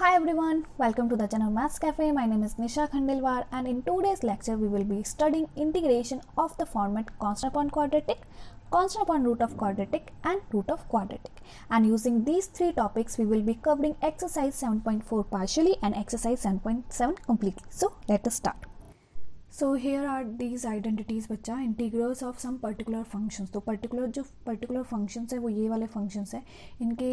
Hi everyone, welcome to the channel Maths Cafe. My name is Nisha Khandelwar and in today's lecture we will be studying integration of the format constant upon quadratic, constant upon root of quadratic and root of quadratic. And using these three topics we will be covering exercise 7.4 partially and exercise 7.7 completely. So let us start. So here are these identities बच्चा integrals of some particular functions. तो particular functions है वो ये वाले functions है, इनके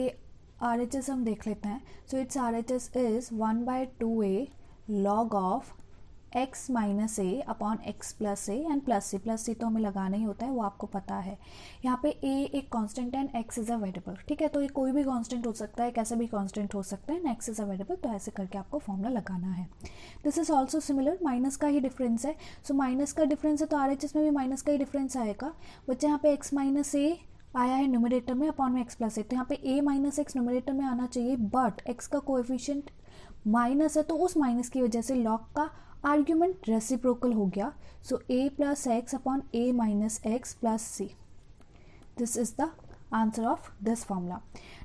RHS हम देख लेते हैं. So its RHS is 1/2a log of x minus a upon x plus a and plus c तो हमें लगाना ही होता है, वो आपको पता है. यहाँ पे a एक कांस्टेंट है and x is a variable. ठीक है, तो ये कोई भी कांस्टेंट हो सकता है, कैसा भी कांस्टेंट हो सकता है, x इज अ वेरिएबल. तो ऐसे करके आपको फॉर्मूला लगाना है. This is also similar, minus का ही डिफरेंस है. सो माइनस का डिफरेंस है तो RHS में भी माइनस का ही डिफरेंस आएगा. बच्चे यहाँ पे x माइनस ए आया है न्यूमरेटर में अपॉन में x प्लस ए, तो यहाँ पे a माइनस एक्स न्यूमरेटर में आना चाहिए, बट x का कोएफिशिएंट माइनस है तो उस माइनस की वजह से लॉग का आर्ग्यूमेंट रेसिप्रोकल हो गया. So a plus x upon a minus x plus c. This is the answer of this formula.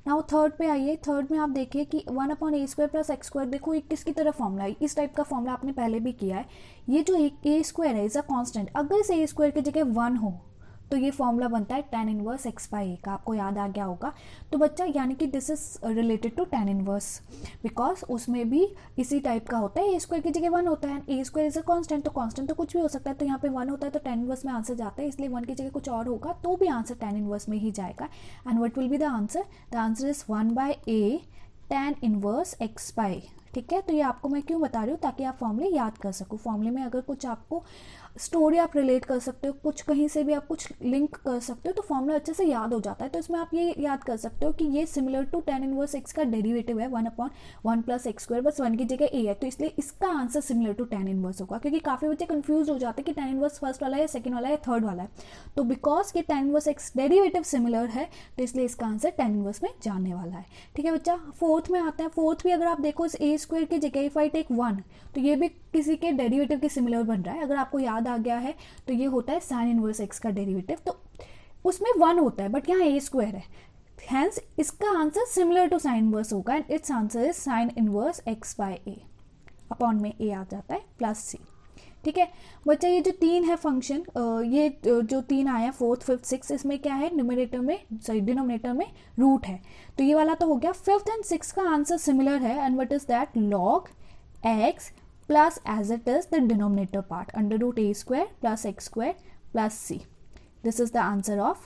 Now third पे आइए. थर्ड में आप देखिए कि 1 upon a square plus x square, देखो एक किसकी तरह फॉर्मूला है, इस टाइप का फॉर्मूला आपने पहले भी किया है. ये जो ए स्क्वायर है इज अ कांस्टेंट, अगर इस ए स्क्वायर की जगह 1 हो तो ये फॉर्मूला बनता है tan इनवर्स x बाई ए का, आपको याद आ गया होगा. तो बच्चा यानी कि this is related to tan inverse because उसमें भी इसी टाइप का होता है. ए स्क्वायर की जगह 1 होता है, ए स्क्वायर इज अ कांस्टेंट, तो कांस्टेंट तो कुछ भी हो सकता है, तो यहाँ पे 1 होता है तो tan इनवर्स में आंसर जाता है, इसलिए 1 की जगह कुछ और होगा तो भी आंसर tan इनवर्स में ही जाएगा. And what will be the answer? The answer is 1/a tan inverse x by. ठीक है, तो ये आपको मैं क्यों बता रही हूँ, ताकि आप फॉर्मूले याद कर सको. फॉर्मूले में अगर कुछ आपको स्टोरी आप रिलेट कर सकते हो, कुछ कहीं से भी आप कुछ लिंक कर सकते हो, तो फॉर्मूला अच्छे से याद हो जाता है. तो इसमें आप ये याद कर सकते हो कि ये similar to tan inverse x का डेरिवेटिव है 1 अपॉन 1 प्लस एक्स स्क्वायर, बस 1 की जगह a है, तो इसलिए इसका answer similar to tan inverse होगा. क्योंकि काफ़ी बच्चे कंफ्यूज हो जाते हैं कि tan इनवर्स फर्स्ट वाला है, सेकंड वाला है, थर्ड वाला है. तो बिकॉज ये tan inverse x derivative similar है तो इसलिए इसका आंसर tan इनवर्स में जाने वाला है. ठीक है बच्चा. फोर्थ में आता है. फोर्थ भी अगर आप देखो इस a स्क्वायर की जगह इफ आई टेक 1 तो ये भी किसी के डेरिवेटिव के सिमिलर बन रहा है. अगर आपको याद आ गया है तो ये होता है sin इनवर्स x का डेरिवेटिव, तो उसमें 1 होता है बट यहाँ a स्क्वायर है, हैंस इसका answer similar to sin inverse होगा and its answer is sin inverse x by a upon में a आ जाता है प्लस c. ठीक है बच्चा, ये जो 3 है फंक्शन, ये जो 3 आया 4th 5th 6th, इसमें क्या है, न्यूमरेटर में डिनोमिनेटर में रूट है, तो ये वाला तो हो गया. 5th एंड 6th का आंसर सिमिलर है and what is that, log x plus as it is the denominator part under root a square plus x square plus c. This is the answer of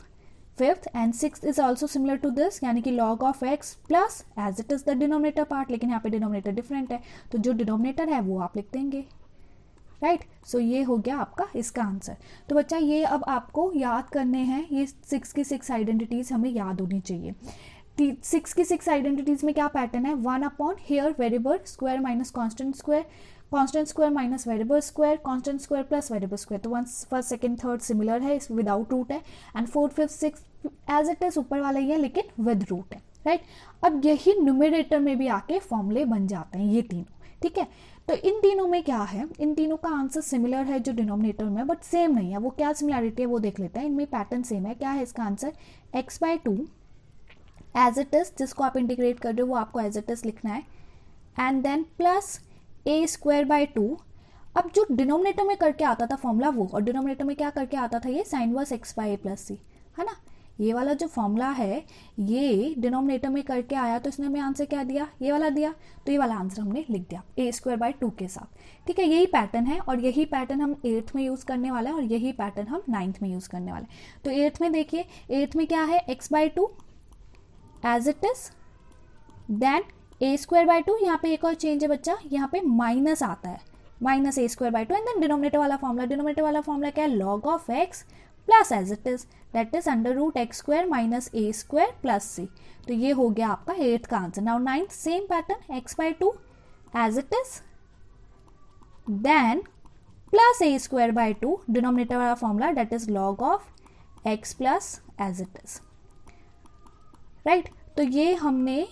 5th and 6th is also similar to this, यानी कि log of x plus as it is the denominator part, लेकिन यहाँ पे denominator different है तो जो denominator है वो आप लिख देंगे. राइट, सो ये हो गया आपका इसका आंसर. तो बच्चा ये अब आपको याद करने हैं, ये 6 की 6 आइडेंटिटीज हमें याद होनी चाहिए. 6 की 6 आइडेंटिटीज में क्या पैटर्न है, 1 upon here variable square minus constant square minus variable square, constant square plus variable square. तो 1 फर्स्ट सेकंड थर्ड सिमिलर है, विदाउट रूट है, and 4th 5th 6th as it is ऊपर वाला ही है लेकिन विद रूट है. Right, अब यही न्यूमरेटर में भी आके फॉर्मूले बन जाते हैं ये तीनों. ठीक है, तो इन तीनों में क्या है, इन तीनों का आंसर सिमिलर है जो डिनोमिनेटर में, बट सेम नहीं है. वो क्या सिमिलरिटी है वो देख लेते हैं. इनमें पैटर्न सेम है. क्या है इसका answer, x/2 as it is, जिसको आप इंटीग्रेट कर रहे हो वो आपको एज इट इज लिखना है, and then plus a square by 2. अब जो डिनोमिनेटर में करके आता था फॉर्मूला वो, और डिनोमिनेटर में क्या करके आता था, ये sin inverse x by a plus c है ना. ये वाला जो फॉर्मूला है ये डिनोमिनेटर में करके आया तो इसने हमें आंसर क्या दिया, ये वाला दिया, तो ये वाला आंसर हमने लिख दिया a स्क्वायर बाय 2 के साथ. ठीक है, यही पैटर्न है और यही पैटर्न हम 8th में यूज करने वाला है और यही पैटर्न हम 9th में यूज करने वाले हैं. तो 8th में देखिए, 8th में क्या है, x/2 as it is, then a square by 2. यहाँ पे एक और चेंज है बच्चा, यहाँ पे माइनस आता है, minus a square by 2, and then denominator वाला फॉर्मूला क्या है, log of x plus as it is, that is under root x square minus a square plus c. तो ये हो गया आपका 8th का answer. Now 9th same pattern, x/2 as it is, then plus a square by 2, denominator वाला formula that is log of x plus as it is. Right, तो ये हमने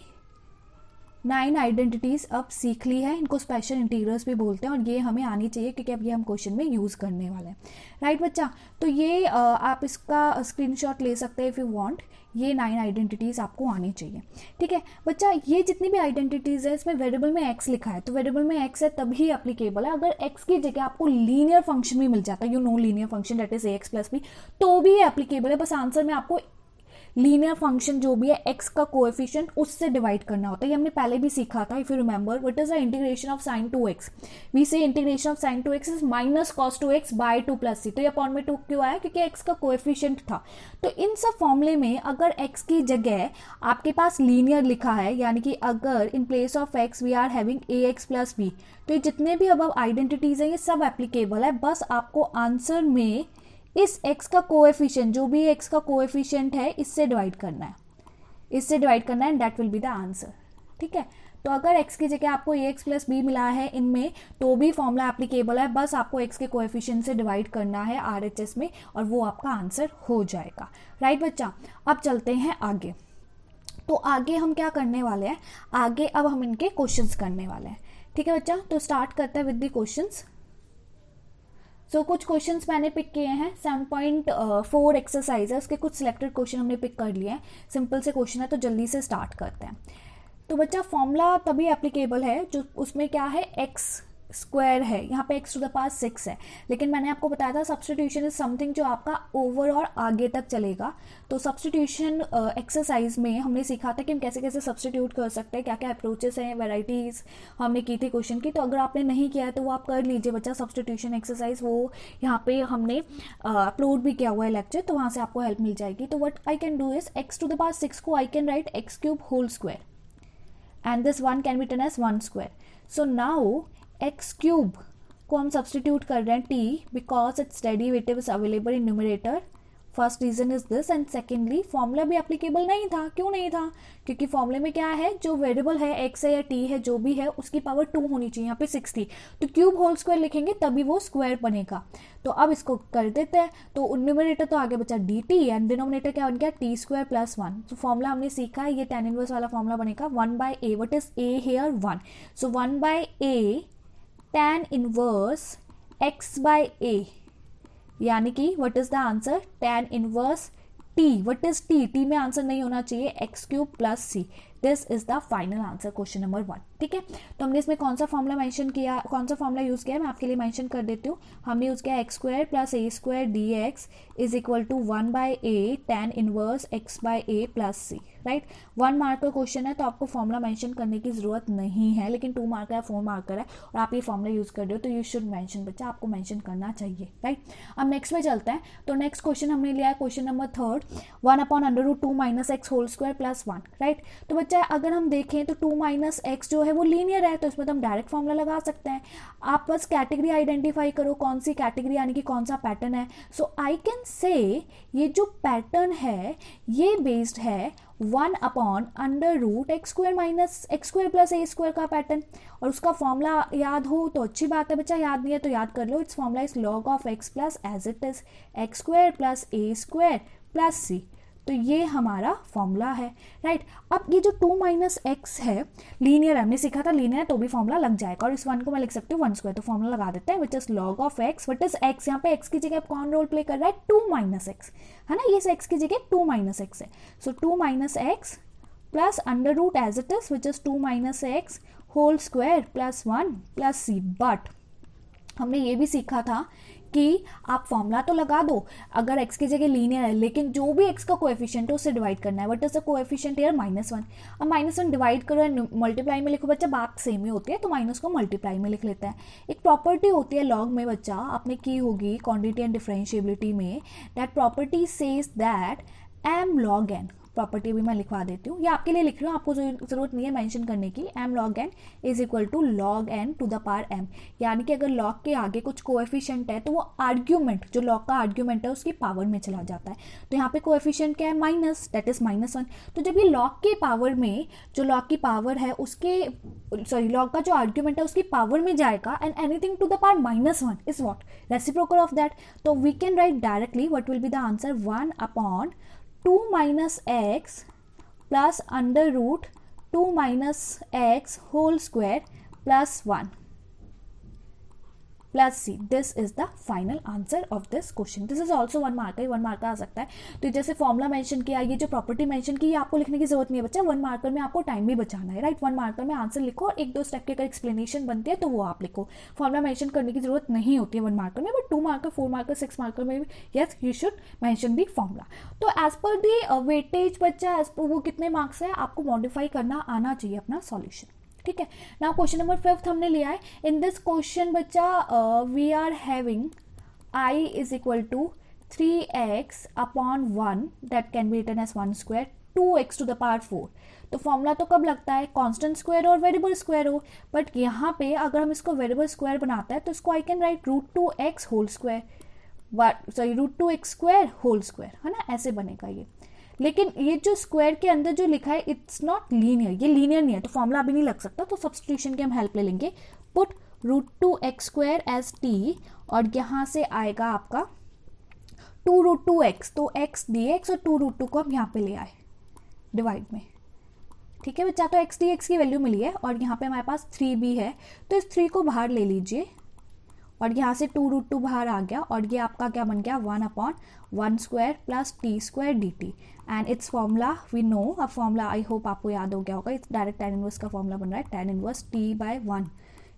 9 आइडेंटिटीज अब सीख ली है, इनको स्पेशल इंटीग्रल्स भी बोलते हैं और ये हमें आनी चाहिए क्योंकि अब ये हम क्वेश्चन में यूज़ करने वाले हैं, राइट बच्चा। तो ये आप इसका स्क्रीनशॉट ले सकते हैं इफ़ यू वांट, ये 9 आइडेंटिटीज़ आपको आनी चाहिए, ठीक है बच्चा। ये जितनी भी आइडेंटिटीज़ है इसमें वेरिएबल में x लिखा है, तो वेरिएबल में x है तभी एप्लीकेबल है। अगर x की जगह आपको लीनियर फंक्शन भी मिल जाता है, you know linear function that is ax plus b, तो भी एप्लीकेबल है। बस आंसर में आपको लीनियर फंक्शन जो भी है x का कोएफिशिएंट उससे डिवाइड करना होता है, ये हमने पहले भी सीखा था। If you remember, what is the integration of sin 2x, we say integration of sin 2x is minus cos 2x by 2 plus c। तो ये अपॉन में 2 क्यों आया, क्योंकि x का कोएफिशिएंट था। तो इन सब फॉर्मूले में अगर x की जगह आपके पास लीनियर लिखा है, यानी कि अगर in place of x we are having ax plus b, तो ये जितने भी अब आइडेंटिटीज है ये सब एप्लीकेबल है। बस आपको आंसर में इस x का कोएफिशिएंट, जो भी x का कोएफिशिएंट है, इससे डिवाइड करना है, इससे डिवाइड करना है and that will be the answer, ठीक है। तो अगर x की जगह आपको ax प्लस b मिला है इनमें, तो भी फॉर्मूला एप्लीकेबल है। बस आपको x के कोएफिशिएंट से डिवाइड करना है RHS में और वो आपका आंसर हो जाएगा, राइट बच्चा। अब चलते हैं आगे। तो आगे हम क्या करने वाले हैं, आगे अब हम इनके क्वेश्चंस करने वाले हैं, ठीक है बच्चा। तो स्टार्ट करते हैं विद द क्वेश्चंस। सो कुछ क्वेश्चंस मैंने पिक किए हैं, 7.4 एक्सरसाइज है, उसके कुछ सिलेक्टेड क्वेश्चन हमने पिक कर लिए हैं। सिंपल से क्वेश्चन है तो जल्दी से स्टार्ट करते हैं। तो बच्चा फॉर्मूला तभी एप्लीकेबल है जो उसमें क्या है, एक्स स्क्वायर है, यहाँ पे x टू द पावर 6 है। लेकिन मैंने आपको बताया था सब्स्टिट्यूशन इज समथिंग जो आपका ओवर और आगे तक चलेगा। तो सब्स्टिट्यूशन एक्सरसाइज में हमने सीखा था कि हम कैसे कैसे सब्स्टिट्यूट कर सकते हैं, क्या क्या अप्रोचेस हैं, वेराइटीज हमने की थी क्वेश्चन की। तो अगर आपने नहीं किया है तो वो आप कर लीजिए बच्चा, सब्स्टिट्यूशन एक्सरसाइज, वो यहाँ पे हमने अपलोड भी किया हुआ है लेक्चर, तो वहाँ से आपको हेल्प मिल जाएगी। तो what I can do is x to the power 6 को I can write x cube whole square and this 1 can be written as 1 square. So now x cube को हम सब्सटीट्यूट कर रहे हैं t because it's derivative is available in numerator. First reason is this and secondly formula भी applicable नहीं था। क्यों नहीं था, क्योंकि फॉर्मूले में क्या है, जो वेरिएबल है x है या t है जो भी है उसकी पावर 2 होनी चाहिए, यहाँ पे 6 थी, तो क्यूब होल स्क्वायर लिखेंगे तभी वो स्क्वायर बनेगा। तो अब इसको कर देते हैं। तो न्यूमरेटर तो आगे बचा dt एंड डिनोमिनेटर क्या बन गया t स्क्वायर प्लस 1। तो फॉर्मूला हमने सीखा है, ये tan इनवर्स वाला फॉर्मूला बनेगा 1/a। What is a here 1, so 1/a tan inverse x by a, यानी कि what is the answer, tan inverse t। What is t में आंसर नहीं होना चाहिए, x cube plus c। This is the final answer question number 1, ठीक है। तो हमने इसमें कौन सा फॉर्मूला मेंशन किया, कौन सा फॉर्मूला यूज किया है, मैं आपके लिए मेंशन कर देती हूँ। हमने यूज किया x square plus a square d x is equal to 1/a tan inverse x by a plus c, right. 1 mark का क्वेश्चन है तो आपको फॉर्मूला मेंशन करने की जरूरत नहीं है, लेकिन 2 मार्क है, 4 मार्क है और आप ये फॉर्मूला यूज कर रहे हो तो यू शुड मेंशन बच्चा, आपको मेंशन करना चाहिए, राइट। अब नेक्स्ट में चलते हैं। तो नेक्स्ट क्वेश्चन हमने लिया है question number 3, 1/√2 minus x whole square plus 1, right. तो बच्चा अगर हम देखें तो 2 माइनस एक्स जो है वो लीनियर है, तो इसमें तो हम डायरेक्ट फॉर्मूला लगा सकते हैं। आप बस कैटेगरी आइडेंटिफाई करो, कौन सी कैटेगरी यानी कि कौन सा पैटर्न है। सो आई कैन से ये जो पैटर्न है ये बेस्ड है 1/√x square minus x square plus a square का पैटर्न, और उसका फॉर्मूला याद हो तो अच्छी बात है बच्चा, याद नहीं है तो याद कर लो। Its formula is log of x plus as it is x square plus a square plus c. तो ये हमारा फॉर्मूला है, राइट। अब ये जो 2 माइनस एक्स है लीनियर है, हमने सीखा था लीनियर है तो भी फॉर्मूला लग जाएगा, और इस 1 को मैं लिख सकती हूँ 1 स्क्वायर, तो फॉर्मूला लगा देते हैं which is log of x। What is x, यहाँ पे x की जगह कौन रोल प्ले कर रहा है, 2 माइनस एक्स है ना, ये x की जगह 2 माइनस एक्स है। So 2 minus x plus under root as it is which is 2 minus x whole square plus 1 plus c. But हमने ये भी सीखा था कि आप फॉर्मूला तो लगा दो अगर x की जगह लीनियर है, लेकिन जो भी x का कोएफिशिएंट है उससे डिवाइड करना है। What is the coefficient here, -1। अब -1 डिवाइड करो एंड मल्टीप्लाई में लिखो बच्चा, बात सेम ही होती है तो माइनस को मल्टीप्लाई में लिख लेते हैं। एक प्रॉपर्टी होती है लॉग में बच्चा, आपने की होगी क्वांटिटी एंड डिफरेंशिएबिलिटी में, that property says that m log n, property भी मैं लिखवा देती हूँ, ये आपके लिए लिख रही हूँ, आपको जरूरत नहीं है मेंशन करने की। m log n is equal to log n to the power m, यानी कि अगर log के आगे कुछ कोएफिशिएंट है तो वो आर्ग्यूमेंट, जो log का आर्ग्यूमेंट है उसकी पावर में चला जाता है। तो यहाँ पे कोएफिशिएंट क्या है, माइनस, दैट इज -1। तो जब ये log के पावर में, जो log की पावर है उसके, सॉरी लॉग का जो आर्ग्यूमेंट है उसकी पावर में जाएगा, and anything to the power -1 is what, reciprocal of that. तो we can write directly what will be the answer, 1/2 minus x plus under root 2 minus x whole square plus 1 plus c. This is the final answer of this question. This is also 1 marker, 1 marker आ सकता है. तो जैसे formula mention किया, ये जो property mention की, ये आपको लिखने की जरूरत नहीं है बच्चा. 1 मार्कर में आपको टाइम भी बचाना है, राइट. 1 मार्कर में आंसर लिखो और 1-2 स्टेप की अगर एक्सप्लेनेशन बनती है तो वो आप लिखो. फॉर्मुला मेंशन करने की जरूरत नहीं होती है 1 मार्कर में, बट 2 मार्कर, 4 मार्कर, 6 मार्कर में भी yes you should mention the formula. तो एज पर दी वेटेज बच्चा, एज पर वो कितने मार्क्स है आपको मॉडिफाई करना आना चाहिए अपना सॉल्यूशन. ठीक है. नाउ क्वेश्चन नंबर 5 हमने लिया है. इन दिस क्वेश्चन बच्चा we are having I is equal to 3x upon 1 that can be written as 1 square 2x to the power 4. तो फॉर्मूला तो कब लगता है, कांस्टेंट स्क्वायर और वेरिएबल स्क्वायर हो. बट यहाँ पे अगर हम इसको वेरिएबल स्क्वायर बनाते हैं तो इसको I can write √2x whole square, √2x square whole square, है ना, ऐसे बनेगा ये. लेकिन ये जो स्क्वायर के अंदर जो लिखा है इट्स नॉट लीनियर, ये लीनियर नहीं है, तो फॉर्मूला अभी नहीं लग सकता. तो सब्स्टिट्यूशन की हम हेल्प ले लेंगे. Put √2x square as t और यहाँ से आएगा आपका 2√2x, तो x dx और 2√2 को हम यहाँ पे ले आए डिवाइड में. ठीक है बच्चा. तो x dx की वैल्यू मिली है और यहाँ पे हमारे पास 3 भी है, तो इस 3 को बाहर ले लीजिए और यहाँ से 2√2 बाहर आ गया और ये आपका क्या बन गया 1/1 square plus t square d t. And it's formula we know. अब फॉर्मूला आई होप आपको याद हो गया होगा. इट्स डायरेक्ट tan इनवर्स का फॉर्मूला बन रहा है. tan inverse t/1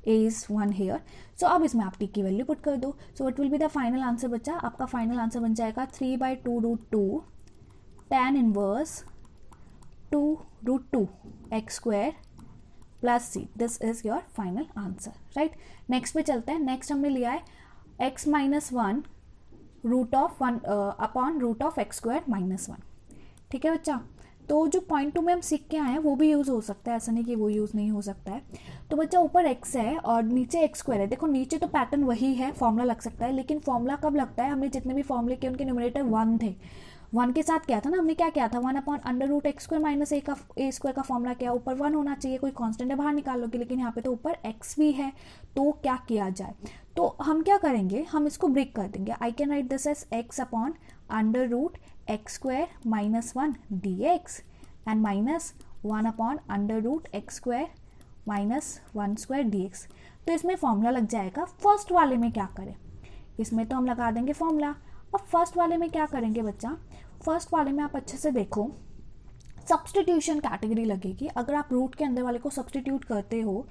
is 1 here. So अब इसमें आप t की वैल्यू पुट कर दो. So what will be the final answer बच्चा. आपका फाइनल आंसर बन जाएगा 3/2√2 tan inverse 2√2 x square plus c. This is your final answer, right. Next पे चलते हैं. नेक्स्ट हमने लिया है x minus 1 √1 upon √x square minus 1. ठीक है बच्चा. तो जो पॉइंट 2 में हम सीख के आए हैं वो भी यूज़ हो सकता है, ऐसा नहीं कि वो यूज़ नहीं हो सकता है. तो बच्चा ऊपर x है और नीचे x स्क्वायर है. देखो नीचे तो पैटर्न वही है, फॉर्मूला लग सकता है, लेकिन फॉर्मूला कब लगता है, हमने जितने भी फॉर्मूले किए उनके न्यूमरेटर 1 थे. 1 के साथ क्या था ना, हमने क्या किया था 1/√x square minus a square का फॉर्मूला किया. ऊपर 1 होना चाहिए, कोई कांस्टेंट है बाहर निकाल लोगे, लेकिन यहाँ पे तो ऊपर x भी है. तो क्या किया जाए, तो हम क्या करेंगे, हम इसको ब्रेक कर देंगे. I can write this as x upon √x square minus 1 dx and minus 1/√x square minus 1 square dx. तो इसमें फॉर्मूला लग जाएगा. फर्स्ट वाले में क्या करें, इसमें तो हम लगा देंगे फॉर्मूला. अब फर्स्ट वाले में क्या करेंगे बच्चा, फर्स्ट वाले में आप अच्छे से देखो सब्सटीट्यूशन कैटेगरी लगेगी. अगर आप रूट के अंदर वाले को सब्सटीट्यूट करते हो,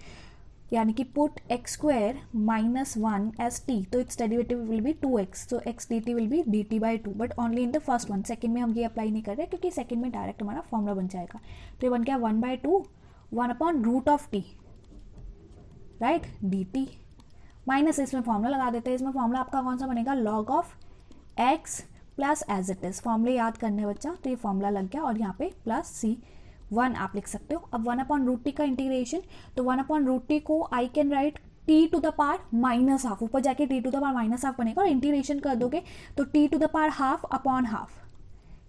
यानी कि put x square minus 1 as t, तो it's derivative will be 2x, so x dt will be dt/2, but only in the first one. Second में हम ये अप्लाई नहीं कर रहे क्योंकि सेकंड में डायरेक्ट हमारा फॉर्मूला बन जाएगा. तो ये बन गया 1/2 1/√t, राइट, dt माइनस इसमें फॉर्मूला लगा देते हैं. इसमें फॉर्मूला आपका कौन सा बनेगा, log of x plus as it is. फॉर्मूले याद करने हैं बच्चा, तो ये फॉर्मूला लग गया और यहाँ पे प्लस c1 आप लिख सकते हो. अब 1/√t का इंटीग्रेशन, तो 1/√t को I can write t to the power minus half, ऊपर जाके t to the power minus half बनेगा और इंटीग्रेशन कर दोगे तो t to the power half upon half.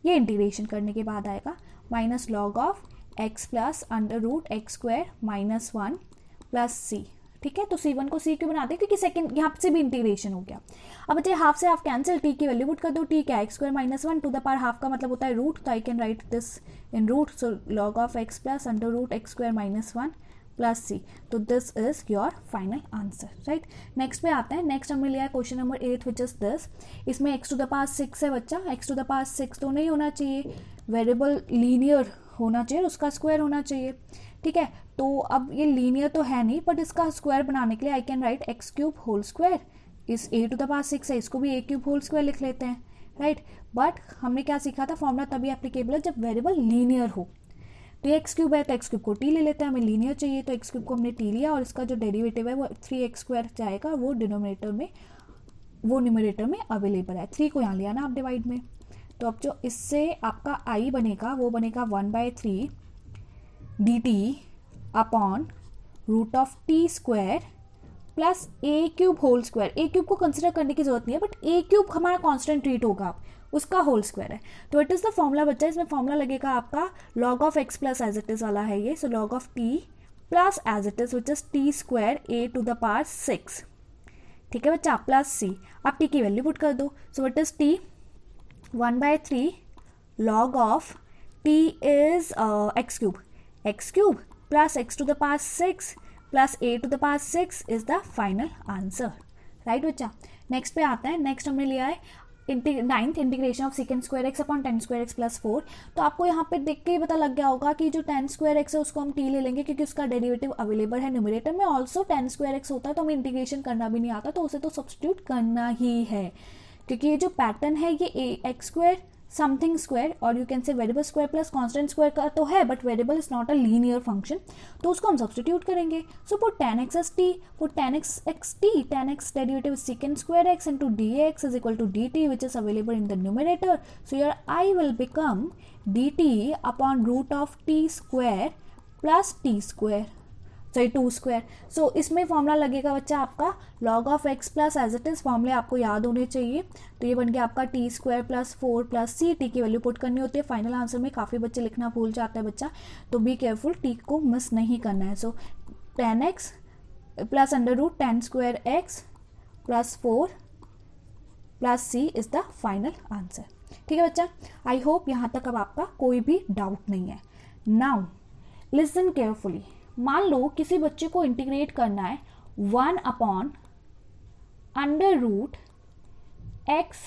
ये इंटीग्रेशन करने के बाद आएगा minus log of x plus √x square minus 1 plus c. ठीक है. तो c1 को c क्यों बनाते हैं, क्योंकि सेकंड यहाँ से भी इंटीग्रेशन हो गया. अब बच्चे हाफ से हाफ कैंसिल, t की वैल्यू पुट कर दो. t क्या है, x square minus 1 to the power half का मतलब होता है रूट, तो I can write this in root. So log of x plus √x square minus 1 plus c. तो this is your final answer, right. Next पे आते हैं. Next हमने लिया है question number 8 which is this. इसमें x टू द पावर 6 है बच्चा. x टू द पावर 6 तो नहीं होना चाहिए, वेरिएबल लीनियर होना चाहिए, उसका स्क्वायर होना चाहिए. ठीक है. तो अब ये लीनियर तो है नहीं, बट इसका स्क्वायर बनाने के लिए I can write x³ whole square. इस a टू द पावर 6 है, इसको भी a³ होल स्क्वायर लिख लेते हैं, राइट. बट हमने क्या सीखा था, फॉर्मूला तभी एप्लीकेबल है जब वेरिएबल लीनियर हो. तो ये x³ है तो x³ को t ले लेते हैं, हमें लीनियर चाहिए तो x³ को हमने t लिया और इसका जो डेरिवेटिव है वो 3x स्क्वायर जाएगा, वो डिनोमिनेटर में, वो न्यूमरेटर में अवेलेबल है. 3 को यहाँ लिया ना आप डिवाइड में. तो अब जो इससे आपका i बनेगा वो बनेगा 1/3 dt upon root of t square plus a³ whole square. a³ को कंसिडर करने की जरूरत नहीं है, बट a³ हमारा कांस्टेंट ट्रीट होगा, उसका होल स्क्वायर है. तो इट इज द फॉर्मूला बच्चा. इसमें फॉर्मूला लगेगा आपका log of x plus as it is वाला है ये. So log of t plus as it is which is t square a to the power 6. ठीक है बच्चा, प्लस c. आप t की वैल्यू पुट कर दो. So it is t 1/3 log of t is x³ x cube plus x to the power 6 plus a to the power 6 is the final answer, right बच्चा। Next पे आता है, next हमने लिया है ninth integration of second square x upon ten square x plus 4। तो आपको यहाँ पे देख के ही पता लग गया होगा कि जो टेन स्क्वायर एक्स है उसको हम टी ले लेंगे क्योंकि उसका डेरिवेटिव अवेलेबल है न्यूमरेटर में। ऑल्सो टेन स्क्वायर एक्स होता है तो हमें इंटीग्रेशन करना भी नहीं आता, तो उसे तो सब्स्टिट्यूट करना ही है क्योंकि ये जो पैटर्न है ये एक्स स्क्वायर समथिंग स्क्वायर और यू कैन से variable square plus constant square का तो है, but variable is not a linear function, तो उसको हम सब्स्टिट्यूट करेंगे। So for tan x as t, for tan x t, tan x derivative is secant square x into dx is equal to dt which is available in the numerator. So your I will become dt upon root of t square plus t square, sorry 2 square. So इसमें formula लगेगा बच्चा आपका log of x plus as it is, फॉर्मूले आपको याद होने चाहिए। तो ये बन गया आपका टी स्क्वायर प्लस 4 प्लस सी, टी की वैल्यू पुट करनी होती है फाइनल आंसर में, काफ़ी बच्चे लिखना भूल जाते हैं बच्चा, तो बी केयरफुल, टी को मिस नहीं करना है। So tan x plus under root tan square x plus 4 plus c is the final answer. ठीक है बच्चा, आई होप यहाँ तक अब आपका कोई भी डाउट नहीं है। नाउ लिसन केयरफुली, मान लो किसी बच्चे को इंटीग्रेट करना है 1 upon under root x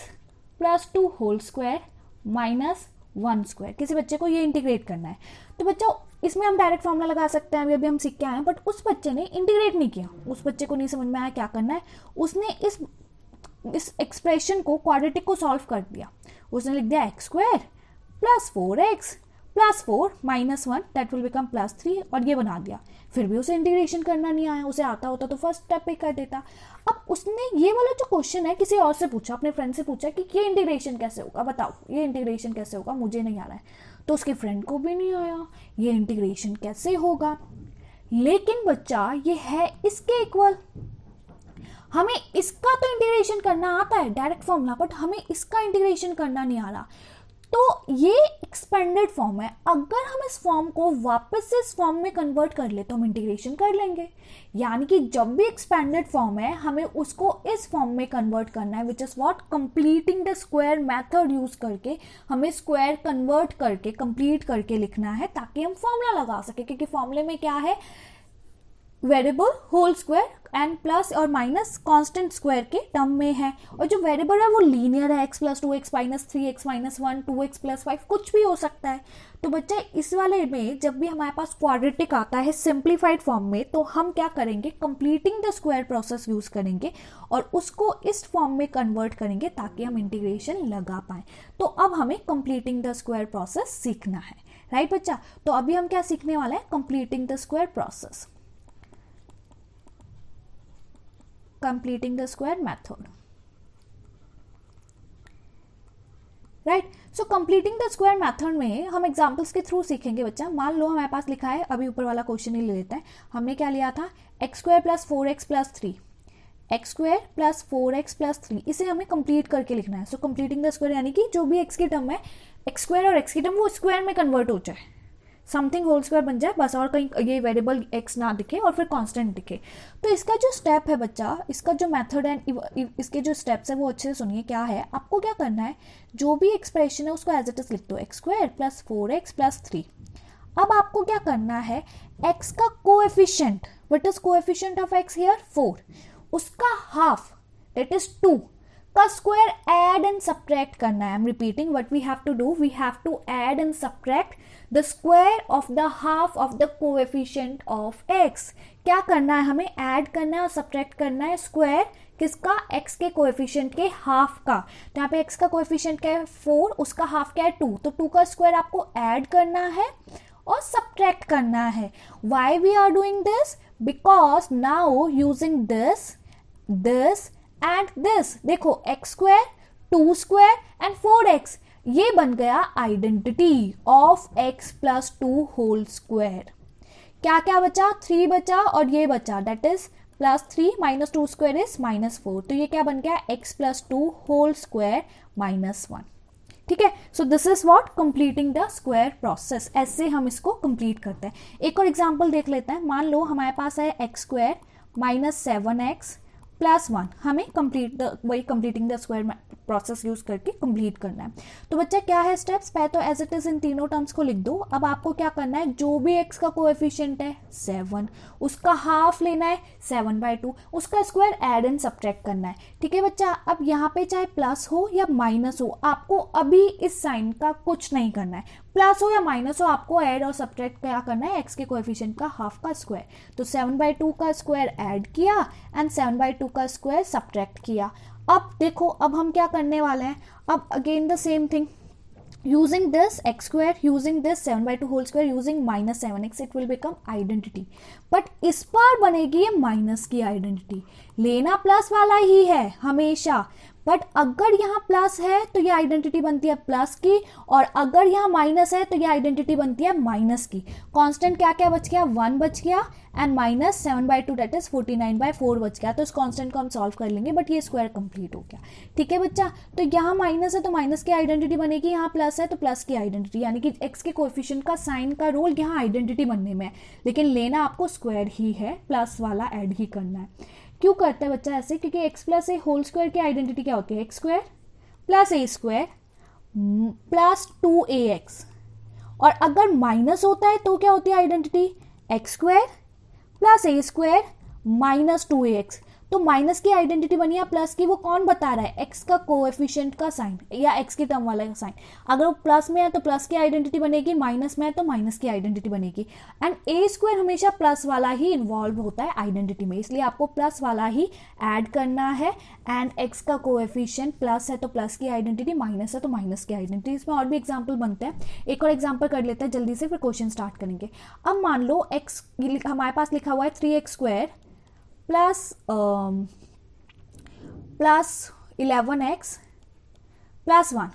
plus 2 whole square minus 1 square, किसी बच्चे को ये इंटीग्रेट करना है। तो बच्चा इसमें हम डायरेक्ट फॉर्मूला लगा सकते हैं, अभी हम सीख के आए हैं, बट उस बच्चे ने इंटीग्रेट नहीं किया, उस बच्चे को नहीं समझ में आया क्या करना है, उसने इस एक्सप्रेशन को क्वाड्रेटिक को सॉल्व कर दिया। उसने लिख दिया x square plus 4x plus 4 minus 1 that will become plus 3 और ये बना दिया। फिर भी उसे इंटीग्रेशन करना नहीं आया, उसे आता होता तो फर्स्ट स्टेप पे कर देता। अब उसने ये वाला जो क्वेश्चन है किसी और से पूछा, अपने फ्रेंड से पूछा कि ये इंटीग्रेशन कैसे होगा, बताओ ये इंटीग्रेशन कैसे होगा, मुझे नहीं आ रहा है। तो उसके फ्रेंड को भी नहीं आया ये इंटीग्रेशन कैसे होगा, लेकिन बच्चा ये है इसके इक्वल, हमें इसका तो इंटीग्रेशन करना आता है डायरेक्ट फॉर्मूला, बट हमें इसका इंटीग्रेशन करना नहीं आ रहा। तो ये एक्सपेंडेड फॉर्म है, अगर हम इस फॉर्म को वापस से इस फॉर्म में कन्वर्ट कर ले तो हम इंटीग्रेशन कर लेंगे। यानी कि जब भी एक्सपेंडेड फॉर्म है हमें उसको इस फॉर्म में कन्वर्ट करना है, which is what completing the square method use करके हमें स्क्वायर कन्वर्ट करके कंप्लीट करके लिखना है ताकि हम फॉर्मूला लगा सके, क्योंकि फॉर्मूले में क्या है, variable whole square and plus और माइनस कांस्टेंट स्क्वायर के टर्म में है, और जो वेरिएबल है वो लीनियर है, x plus 2x minus 3x minus 1 2x plus 5 कुछ भी हो सकता है। तो बच्चा इस वाले में जब भी हमारे पास क्वाड्रेटिक आता है सिंप्लीफाइड फॉर्म में, तो हम क्या करेंगे, completing the square process use करेंगे और उसको इस फॉर्म में कन्वर्ट करेंगे ताकि हम इंटीग्रेशन लगा पाए। तो अब हमें कंप्लीटिंग द स्क्वायर प्रोसेस सीखना है, राइट बच्चा। तो अभी हम क्या सीखने वाले हैं, completing the square process, completing the square method, right? So completing the square method में हम एग्जाम्पल्स के थ्रू सीखेंगे बच्चा। मान लो हमारे पास लिखा है, अभी ऊपर वाला क्वेश्चन ही ले लेते हैं, हमने क्या लिया था, x square plus 4x plus 3, x square plus 4x plus 3, इसे हमें कंप्लीट करके लिखना है। सो कंप्लीटिंग द स्क्वायर यानी कि जो भी एक्स की टर्म है, एक्स स्क्वायर और एक्स की टर्म वो स्क्वायर में कन्वर्ट हो जाए, समथिंग होल स्क्वायर बन जाए बस, और कहीं ये वेरिएबल x ना दिखे और फिर कांस्टेंट दिखे। तो इसका जो स्टेप है बच्चा, इसका जो मेथड है, इसके जो स्टेप्स है वो अच्छे से सुनिए क्या है। आपको क्या करना है, जो भी एक्सप्रेशन है उसको एज इट इज लिख दो, x square plus 4x plus 3। अब आपको क्या करना है, x का coefficient, what is coefficient of x here, 4, उसका हाफ दैट इज 2 का स्क्वायर ऐड एंड सब्ट्रैक्ट करना है। I am repeating what we have to do, we have to add and subtract the square of the half of the coefficient of x। क्या करना है, हमें add करना है और सब्ट्रैक्ट करना है स्क्वायर किसका, x के कोएफिशिएंट के हाफ का। तो यहाँ पे x का कोएफिशिएंट क्या है 4, उसका हाफ क्या है 2, तो 2 का स्क्वायर आपको ऐड करना है और सब्ट्रैक्ट करना है। Why we are doing this, because now using this and this, देखो x square 2 square and 4x, ये बन गया identity of x plus 2 whole square. क्या क्या बचा, 3 बचा और ये बचा, that is plus 3 minus 2 square is minus 4, तो ये क्या बन गया, x plus 2 whole square minus 1। ठीक है, so this is what completing the square process, ऐसे हम इसको कंप्लीट करते हैं। एक और एग्जांपल देख लेते हैं। मान लो हमारे पास है एक्स स्क्वायर माइनस 7x +1 हमें completing the square process use करके कंप्लीट करना है। तो बच्चा क्या है स्टेप्स, पहले तो एज इट इज इन तीनों टर्म्स को लिख दो। अब आपको क्या करना है, जो भी x का कोएफिशिएंट है 7, उसका हाफ लेना है 7/2, उसका स्क्वायर ऐड एंड सब्ट्रैक्ट करना है। ठीक है बच्चा, अब यहाँ पे चाहे प्लस हो या माइनस हो, आपको अभी इस साइन का कुछ नहीं करना है, प्लस हो या माइनस हो, आपको ऐड और सब्ट्रैक्ट क्या करना है, x के कोएफिशिएंट का हाफ का स्क्वायर। तो 7/2 का स्क्वायर ऐड किया एंड 7/2 का स्क्वायर सब्ट्रैक्ट किया। अब देखो, अब हम क्या करने वाले हैं, अब again the same thing, using this x square, using this 7/2 whole square, using -7x, it will become identity। But इस बार बनेगी ये माइनस की आइडेंटिटी। लेना प्लस वाला ही है हमेशा, बट अगर यहाँ प्लस है तो ये आइडेंटिटी बनती है प्लस की, और अगर यहाँ माइनस है तो ये आइडेंटिटी बनती है माइनस की। कांस्टेंट क्या क्या बच गया, 1 बच गया एंड -7/2 दैट इज 49/4 बच गया। तो इस कांस्टेंट को हम सॉल्व कर लेंगे, बट ये स्क्वायर कंप्लीट हो गया। ठीक है बच्चा, तो यहाँ माइनस है तो माइनस की आइडेंटिटी बनेगी, यहाँ प्लस है तो प्लस की आइडेंटिटी, यानी कि एक्स के कोएफिशिएंट का साइन का रोल यहाँ आइडेंटिटी बनने में है, लेकिन लेना आपको स्क्वायर ही है, प्लस वाला ऐड ही करना है। क्यों करते हैं बच्चा ऐसे, क्योंकि x प्लस ए होल स्क्वायर की आइडेंटिटी क्या होती है, x square plus a square plus 2ax, और अगर माइनस होता है तो क्या होती है identity, x square plus a square minus 2ax। तो माइनस की आइडेंटिटी बनी है प्लस की, वो कौन बता रहा है, x का कोएफिशिएंट का साइन या x की टर्म वाला का साइन। अगर वो प्लस में है तो प्लस की आइडेंटिटी बनेगी, माइनस में है तो माइनस की आइडेंटिटी बनेगी। एंड ए स्क्वायर हमेशा प्लस वाला ही इन्वॉल्व होता है आइडेंटिटी में, इसलिए आपको प्लस वाला ही ऐड करना है। एंड x का कोएफिशिएंट प्लस है तो प्लस की आइडेंटिटी, माइनस है तो माइनस की आइडेंटिटी। इसमें और भी एग्जाम्पल बनते हैं, एक और एग्जाम्पल कर लेते हैं जल्दी से, फिर क्वेश्चन स्टार्ट करेंगे। अब मान लो x हमारे पास लिखा हुआ है 3x square plus 11x plus 1,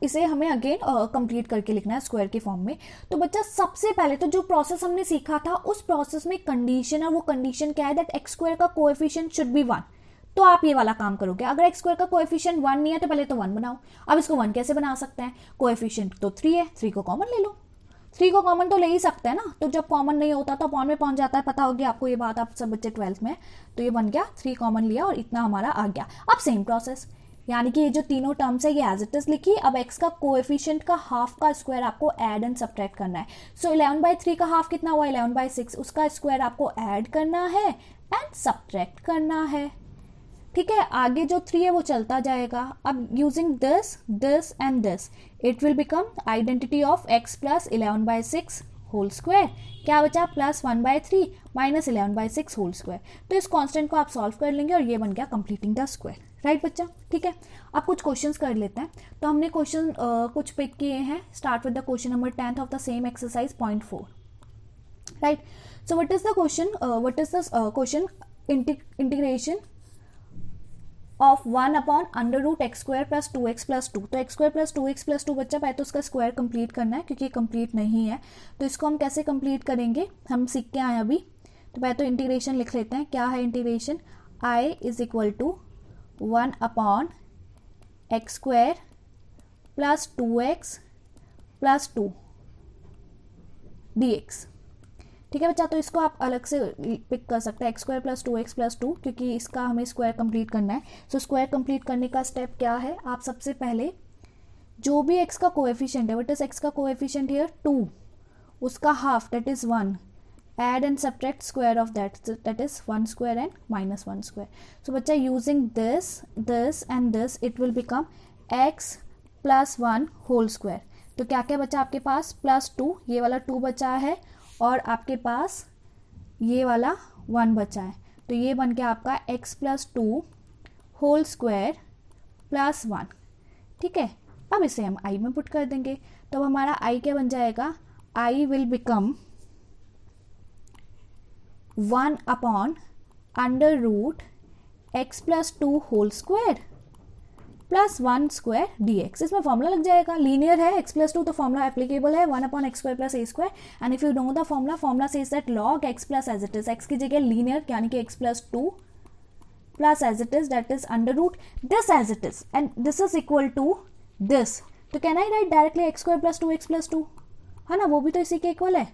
इसे हमें अगेन कंप्लीट करके लिखना है स्क्वायर के फॉर्म में। तो बच्चा सबसे पहले तो जो प्रोसेस हमने सीखा था उस प्रोसेस में कंडीशन है, वो कंडीशन क्या है, दैट x स्क्वायर का कोएफिशिएंट शुड बी 1। तो आप ये वाला काम करोगे, अगर x स्क्वायर का कोएफिशिएंट 1 नहीं है तो पहले तो 1 बनाओ। अब इसको 1 कैसे बना सकते हैं, कोएफिशिएंट तो 3 है, 3 को कॉमन ले लो, 3 को कॉमन तो ले ही सकते हैं ना। तो जब कॉमन नहीं होता तो अपॉन में पहुंच जाता है, पता होगी आपको ये बात, आप सब बच्चे 12th में। तो ये बन गया 3 कॉमन लिया और इतना हमारा आ गया। अब सेम प्रोसेस, यानी कि ये जो तीनों टर्म्स है ये एज इट इज लिखी। अब x का कोएफिशिएंट का हाफ का स्क्वायर आपको ऐड एंड सब्ट्रैक्ट करना है। सो 11/3 का हाफ कितना हुआ, 11/6, उसका स्क्वायर आपको ऐड करना है एंड सब्ट्रैक्ट करना है। ठीक है, आगे जो 3 है वो चलता जाएगा। अब using this and this, it will become identity of x plus 11/6 whole square, क्या बचा, प्लस 1/3 माइनस 11/6 होल स्क्वायर। तो इस कांस्टेंट को आप सॉल्व कर लेंगे और ये बन गया कंप्लीटिंग द स्क्वायर। राइट बच्चा, ठीक है। अब कुछ क्वेश्चंस कर लेते हैं। तो हमने क्वेश्चन कुछ पिक किए हैं। Start with the question number 10th of the same exercise 0.4। Right, so what is the question, integration of 1/√x square plus 2x plus 2। तो x square plus 2x plus 2 बच्चा, पहले तो उसका स्क्वायर कंप्लीट करना है क्योंकि ये कंप्लीट नहीं है। तो इसको हम कैसे कंप्लीट करेंगे, हम सीख के आए अभी। तो पहले तो इंटीग्रेशन लिख लेते हैं। क्या है integration, i is equal to 1/x square plus 2x plus 2 dx। ठीक है बच्चा, तो इसको आप अलग से पिक कर सकते हैं, x square plus 2x plus 2, क्योंकि इसका हमें स्क्वायर कंप्लीट करना है। सो स्क्वायर कंप्लीट करने का स्टेप क्या है, आप सबसे पहले जो भी x का कोएफिशिएंट है, व्हाट इज x का कोएफिशिएंट हियर 2, उसका half that is 1, add and subtract square of that is 1 square and minus 1 square. So बच्चा using this and this, it will become x plus 1 whole square. तो क्या क्या बचा आपके पास, plus 2, ये वाला 2 बचा है, और आपके पास ये वाला 1 बचा है। तो ये बन गया आपका x plus 2 whole square plus 1। ठीक है, अब इसे हम i में पुट कर देंगे। तो अब हमारा i क्या बन जाएगा, i will become 1/√x plus 2 whole square plus 1 square dx। इसमें फॉर्मूला लग जाएगा, लीनियर है x प्लस 2, तो फॉर्मूला एप्लीकेबल है 1/x square plus a square. And if you know the formula says that log x plus as it is, x की जगह linear यानी कि x plus 2 plus as it is that is under root this as it is, and this is equal to this. तो can I write directly x square plus 2x plus 2, है ना, वो भी तो इसी के इक्वल है,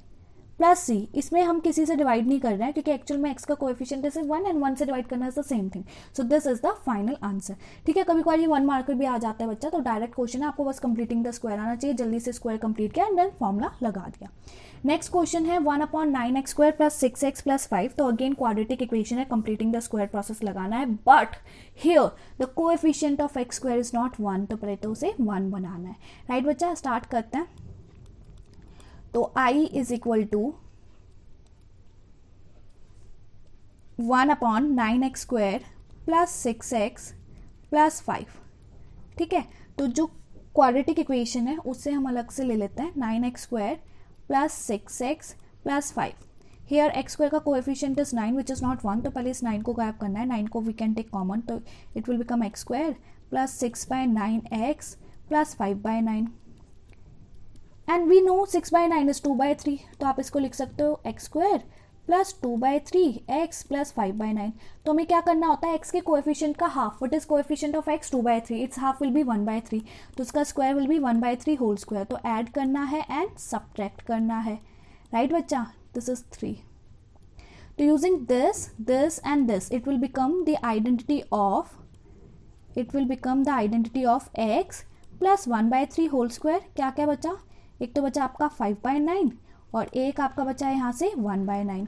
प्लस सी, इसमें हम किसी से डिवाइड नहीं कर रहे हैं क्योंकि एक्चुअल में एक्स का कोएफिशिएंट इज 1 एंड 1 से डिवाइड करना is the same thing. So this is the final answer. ठीक है, कभी कभार ये 1 मार्कर भी आ जाता है बच्चा, तो डायरेक्ट क्वेश्चन है, आपको बस कंप्लीटिंग द स्क्वायर आना चाहिए. जल्दी से स्क्वायर कंप्लीट किया एंड देन फॉर्मूला लगा दिया. नेक्स्ट क्वेश्चन है 1/9x² + 6x + 5. तो अगेन क्वाड्रेटिक इक्वेशन है, कंप्लीटिंग द स्क्वायर प्रोसेस लगाना है, but here the coefficient of x² is not 1, तो पहले तो उसे 1 बनाना है. राइट बच्चा, स्टार्ट करते हैं. तो I is equal to 1/9x² + 6x + 5. ठीक है, तो जो क्वाड्रेटिक इक्वेशन है उससे हम अलग से ले लेते हैं. 9x² + 6x + 5. हियर x² का coefficient is 9 which is not 1, तो पहले इस 9 को गायब करना है. 9 को वी कैन टेक कॉमन, तो it will become x² + 6/9x + 5/9. And we know 6/9 is 2/3, तो आप इसको लिख सकते हो x² + 2/3x + 5/9. तो हमें क्या करना होता है, x के कोएफिशिएंट का half. What is coefficient of x? 2/3. It's half will be 1/3, तो इसका square will be 1/3 whole square. तो ऐड करना है एंड सब्ट्रैक्ट करना है. राइट बच्चा, दिस इज 3. तो using this and this, it will become the identity of x + 1/3 whole square. क्या क्या बचा? एक तो बचा आपका 5/9 और एक आपका बचा है यहाँ से 1/9.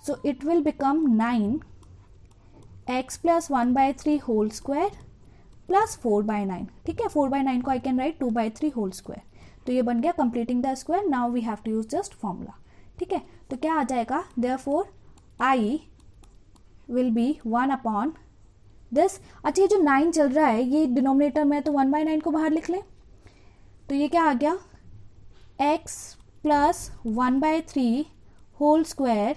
So it will become 9x + 1/3 whole square + 4/9. ठीक है, 4/9 को I can write 2/3 whole square. तो ये बन गया completing the square. Now we have to use just formula. ठीक है, तो क्या आ जाएगा, therefore I will be 1 this. अच्छा, ये जो 9 चल रहा है ये डिनोमिनेटर में, तो 1/9 को बाहर लिख लें. तो ये क्या आ गया, x + 1/3 whole square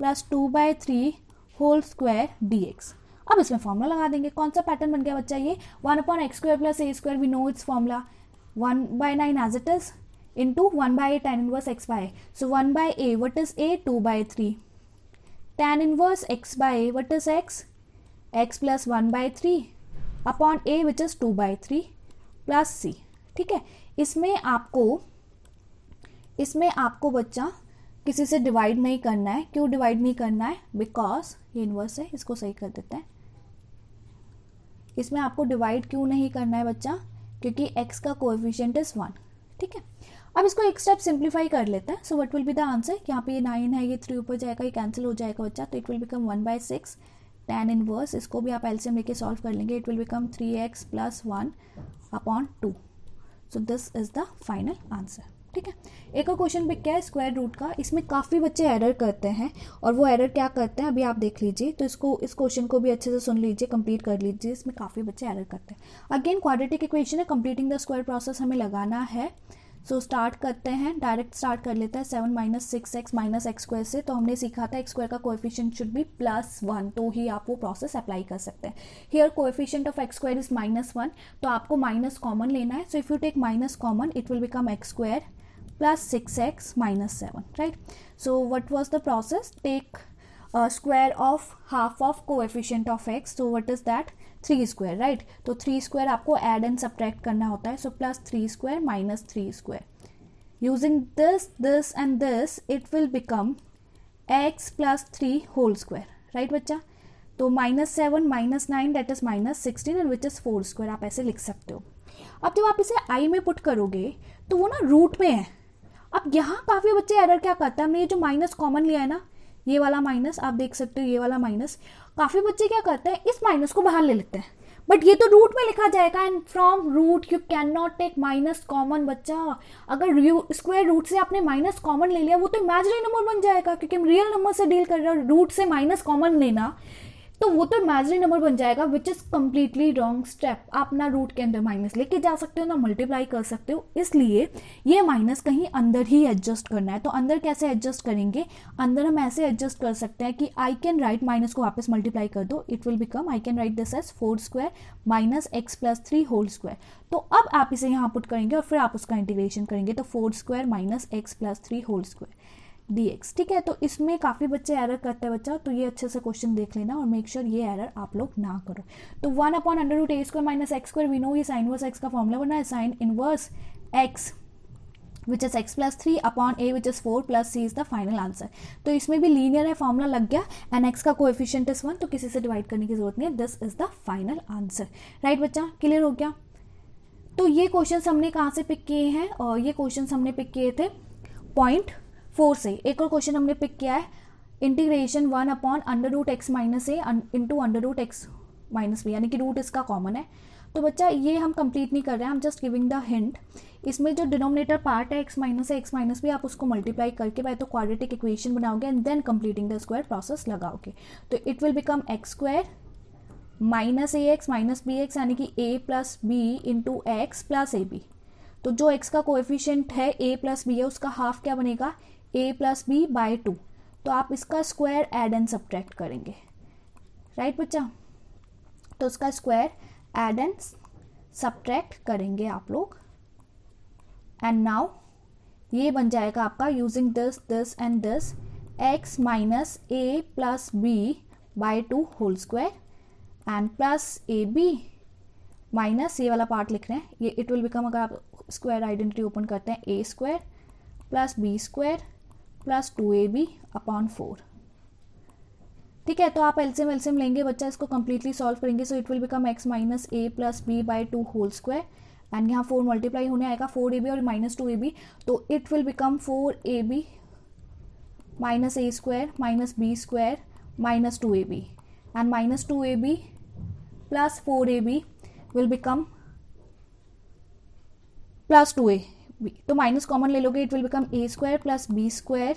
+ 2/3 whole square dx. अब इसमें फॉर्मूला लगा देंगे. कौन सा पैटर्न बन गया बच्चा? ये 1/x² + a², we know it's formula. 1/9 as it is into 1/a tan 1 x/a. So 1/a, what is a? 2/3. tan 1 x/a, what is x? x + 1/3 upon a which is 2/3 + c. ठीक है, इसमें आपको बच्चा किसी से डिवाइड नहीं करना है. क्यों डिवाइड नहीं करना है? बिकॉज ये इनवर्स है, इसको सही कर देते हैं. इसमें आपको डिवाइड क्यों नहीं करना है बच्चा? क्योंकि x का कोएफिशिएंट इज 1. ठीक है, अब इसको एक स्टेप सिंप्लीफाई कर लेते हैं. सो what will be the answer? यहाँ पे ये 9 है, ये 3 ऊपर जाएगा, ये कैंसिल हो जाएगा बच्चा. तो इट विल बिकम 1/6 tan 1. इसको भी आप एलसीएम लेके सॉल्व कर लेंगे. It will become 3x + 1 upon 2. So this is the final answer. ठीक है, एक और क्वेश्चन पे क्या है, स्क्वायर रूट का. इसमें काफ़ी बच्चे एरर करते हैं, और वो एरर क्या करते हैं अभी आप देख लीजिए. तो इस क्वेश्चन को भी अच्छे से सुन लीजिए, कंप्लीट कर लीजिए. इसमें काफ़ी बच्चे एरर करते हैं. अगेन क्वाड्रेटिक इक्वेशन है, कंप्लीटिंग द स्क्वायर प्रोसेस हमें लगाना है. सो स्टार्ट करते हैं, डायरेक्ट स्टार्ट कर लेते हैं. 7 - 6x - x² से. तो हमने सीखा था x² का कोएफिशिएंट शुड बी +1, तो ही आप वो प्रोसेस अप्लाई कर सकते हैं. Here coefficient of x² is -1, तो आपको माइनस कॉमन लेना है. So if you take minus common, it will become x² + 6x - 7. Right, so what was the process? Take square of half of coefficient of x. so what is that? 3². Right, तो 3² आपको add and subtract करना होता है. so +3² - 3². using this and this, it will become x + 3 whole square. Right बच्चा, तो -7 - 9 that is -16 and which is 4². आप ऐसे लिख सकते हो. अब जब आप इसे i में पुट करोगे तो वो ना रूट में है. अब यहाँ काफ़ी बच्चे एरर क्या करते हैं, हमने ये जो माइनस कॉमन लिया है ना, ये वाला माइनस आप देख सकते हो, ये वाला माइनस, काफ़ी बच्चे क्या करते हैं, इस माइनस को बाहर ले लेते हैं. बट ये तो रूट में लिखा जाएगा, and from root you can not take minus common. बच्चा, अगर स्क्वायर रूट से आपने माइनस कॉमन ले लिया, वो तो इमेजिनरी नंबर बन जाएगा, क्योंकि हम रियल नंबर से डील कर रहे हैं. रूट से माइनस कॉमन लेना तो वो तो इमेजिनरी नंबर बन जाएगा, which is completely wrong step. आप ना रूट के अंदर माइनस लेके जा सकते हो, ना मल्टीप्लाई कर सकते हो. इसलिए ये माइनस कहीं अंदर ही एडजस्ट करना है. तो अंदर कैसे एडजस्ट करेंगे? अंदर हम ऐसे एडजस्ट कर सकते हैं कि आई कैन राइट, माइनस को वापस मल्टीप्लाई कर दो. It will become, I can write this as 4² - x + 3 whole square. तो अब आप इसे यहाँ पुट करेंगे और फिर आप उसका इंटीग्रेशन करेंगे. तो 4² - x + 3 होल स्क्वायर dx. ठीक है, तो इसमें काफ़ी बच्चे एरर करते हैं बच्चा, तो ये अच्छे से क्वेश्चन देख लेना और मेक श्योर ये एरर आप लोग ना करो. तो 1/√a² - x², वी नो ये sin 1 x का फॉर्मूला बना है. sin 1 x which is x plus 3 upon a which is 4 plus c is the final answer. तो इसमें भी लीनियर है, फॉर्मूला लग गया, एंड x का कोएफिशिएंट इज 1, तो किसी से डिवाइड करने की जरूरत नहीं है, this is the final answer. Right बच्चा, क्लियर हो गया। तो ये क्वेश्चन हमने कहाँ से पिक किए हैं, और ये क्वेश्चन हमने पिक किए थे पॉइंट 4 से। एक और क्वेश्चन हमने पिक किया है integration 1 upon under root x minus a into under root x minus b, यानी कि रूट इसका कॉमन है। तो बच्चा ये हम कंप्लीट नहीं कर रहे हैं, हम जस्ट गिविंग द हिंट। इसमें जो डिनोमिनेटर पार्ट है एक्स माइनस बी, आप उसको मल्टीप्लाई करके पहले तो क्वाड्रेटिक इक्वेशन बनाओगे and then completing the square process लगाओगे। तो it will become x square minus a x minus b x, यानी कि a plus b into x plus a b. तो जो एक्स का कोएफिशिएंट है ए प्लस बी है, उसका हाफ क्या बनेगा, ए प्लस बी बाय 2। तो आप इसका स्क्वायर ऐड एंड सब्ट्रैक्ट करेंगे। राइट बच्चा, तो उसका स्क्वायर ऐड एंड सब्ट्रैक्ट करेंगे आप लोग, एंड नाउ ये बन जाएगा आपका using this this and this x minus a plus b by 2 whole square and plus a b minus ये वाला पार्ट लिख रहे हैं, ये इट विल बिकम, अगर आप स्क्वायर आइडेंटिटी ओपन करते हैं, a square plus b square plus 2ab upon 4। ठीक है, तो आप एलसीएम लेंगे बच्चा, इसको कंप्लीटली सॉल्व करेंगे। So it will become x minus a plus b by 2 whole square, and यहाँ 4 मल्टीप्लाई होने आएगा 4ab और माइनस 2ab, तो it will become 4ab minus a square minus b square minus 2ab, and minus 2ab plus 4ab will become plus 2ab, तो minus common ले लोगे, it will become a square plus b square,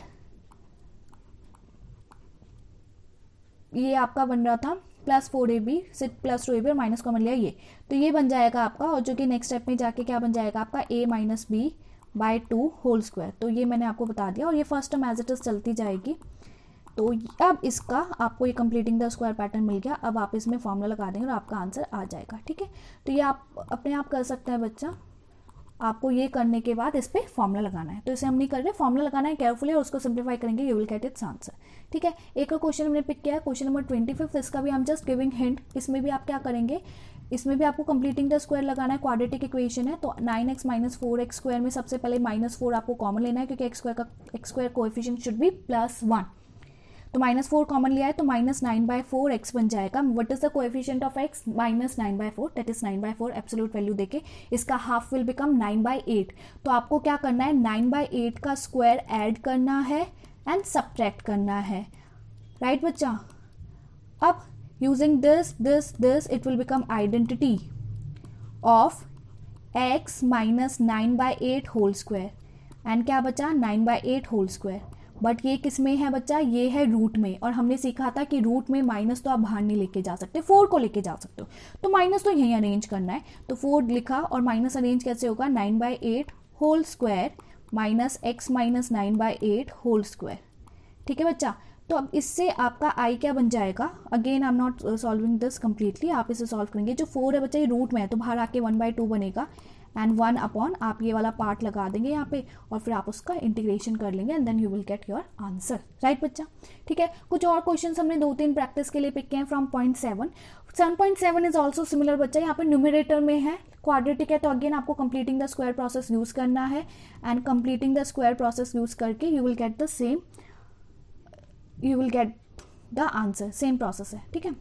ये आपका बन रहा था plus 4ab से plus 2ab और माइनस कॉमन लिया ये, तो ये बन जाएगा आपका, और जो कि नेक्स्ट स्टेप में जाके क्या बन जाएगा आपका a minus b by 2 whole square. तो ये मैंने आपको बता दिया, और ये first term as it is चलती जाएगी। तो अब इसका आपको ये कंप्लीटिंग द स्क्वायर पैटर्न मिल गया, अब आप इसमें फॉर्मूला लगा देंगे और आपका आंसर आ जाएगा। ठीक है, तो ये आप अपने आप कर सकते हैं बच्चा, आपको ये करने के बाद इस पर फॉर्मूला लगाना है। तो इसे हम नहीं कर रहे, फॉर्मूला लगाना है केयरफुली और उसको सिंप्लीफाई करेंगे, you will gate it's answer. ठीक है, एक और क्वेश्चन हमने पिक किया है, क्वेश्चन नंबर 25, इसका भी हम जस्ट गिविंग हिंट। इसमें भी आप क्या करेंगे, इसमें भी आपको कंप्लीटिंग द स्क्वायर लगाना है, क्वाड्रेटिक इक्वेशन है। तो 9x माइनस 4x स्क्वायर में सबसे पहले -4 आपको कॉमन लेना है, क्योंकि x square coefficient should be +1। तो -4 कॉमन लिया है, तो -9/4 x बन जाएगा। What is the coefficient of x, -9/4, that is 9/4 absolute value देके इसका हाफ विल बिकम 9/8। तो आपको क्या करना है, 9/8 का स्क्वायर ऐड करना है एंड सब्ट्रैक्ट करना है। राइट बच्चा, अब using this it will become identity of x minus 9/8 whole square, and क्या बचा 9/8 होल स्क्वायर। बट ये किस में है बच्चा, ये है रूट में, और हमने सीखा था कि रूट में माइनस तो आप बाहर नहीं लेके जा सकते, 4 को लेके जा सकते हो, तो माइनस तो यहीं अरेंज करना है। तो 4 लिखा, और माइनस अरेंज कैसे होगा, 9/8 whole square minus x minus 9/8 whole square. ठीक है बच्चा, तो अब इससे आपका i क्या बन जाएगा, again I am not solving this completely, आप इसे सॉल्व करेंगे। जो 4 है बच्चा ये रूट में है, तो बाहर आके 1/2 बनेगा, एंड 1 अपॉन आप ये वाला पार्ट लगा देंगे यहाँ पे, और फिर आप उसका इंटीग्रेशन कर लेंगे, and then you will get your answer. Right बच्चा, ठीक है। कुछ और क्वेश्चन हमने 2-3 प्रैक्टिस के लिए पिक किए हैं from point 7। 7.7 is also similar बच्चा, यहाँ पे न्यूमरेटर में है, क्वाड्रेटिक है, तो अगेन आपको completing the square process use करना है, and completing the square process use करके you will get the same, you will get the answer, same process है। ठीक है,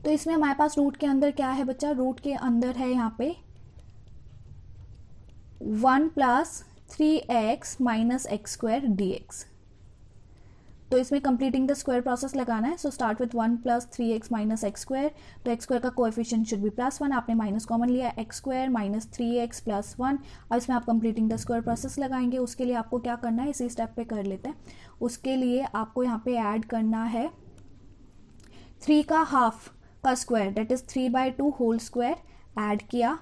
तो इसमें हमारे पास रूट के अंदर क्या है बच्चा, रूट के अंदर है यहाँ पे 1 + 3x minus x square dx। तो इसमें कंप्लीटिंग द स्क्वायर प्रोसेस लगाना है। So start with 1 + 3x minus x square, तो x स्क्वायर का कोएफिशिएंट शुड बी +1, आपने माइनस कॉमन लिया, x स्क्वायर माइनस 3x + 1। अब इसमें आप कंप्लीटिंग द स्क्वायर प्रोसेस लगाएंगे, उसके लिए आपको क्या करना है, इसी स्टेप पे कर लेते हैं। उसके लिए आपको यहाँ पे ऐड करना है 3 का हाफ का square, that is 3/2 whole square add किया,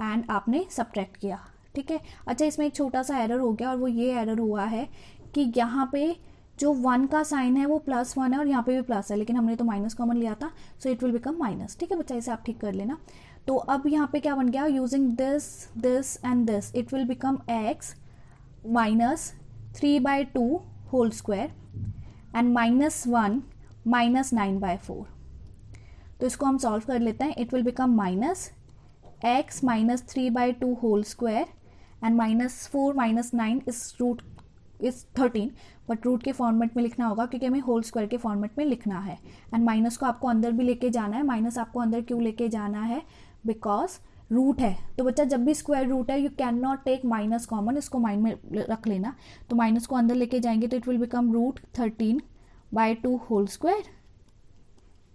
एंड आपने सब्ट्रैक्ट किया। ठीक है, अच्छा इसमें एक छोटा सा एरर हो गया, और वो ये एरर हुआ है कि यहाँ पे जो 1 का साइन है वो +1 है, और यहाँ पे भी प्लस है, लेकिन हमने तो माइनस कॉमन लिया था, सो इट विल बिकम माइनस। ठीक है बच्चा, इसे आप ठीक कर लेना। तो अब यहाँ पे क्या बन गया, using this and this it will become x minus 3/2 whole square and -1 minus 9/4। तो इसको हम सॉल्व कर लेते हैं। It will become minus x minus 3/2 whole square and -4 -9 is 13, but root के फॉर्मेट में लिखना होगा क्योंकि हमें होल स्क्वायर के फॉर्मेट में लिखना है। एंड माइनस को आपको अंदर भी लेके जाना है। माइनस आपको अंदर क्यों लेके जाना है? बिकॉज रूट है। तो बच्चा जब भी स्क्वायर रूट है you can not take minus common, इसको माइंड में रख लेना। तो माइनस को अंदर लेके जाएंगे तो it will become √13/2 whole square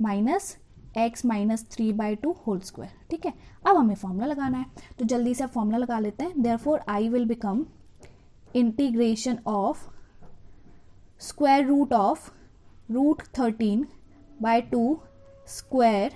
minus x -3/2 whole square. ठीक है, अब हमें फॉर्मूला लगाना है, तो जल्दी से अब फॉर्मूला लगा लेते हैं। Therefore I will become integration of square root of √13/2 square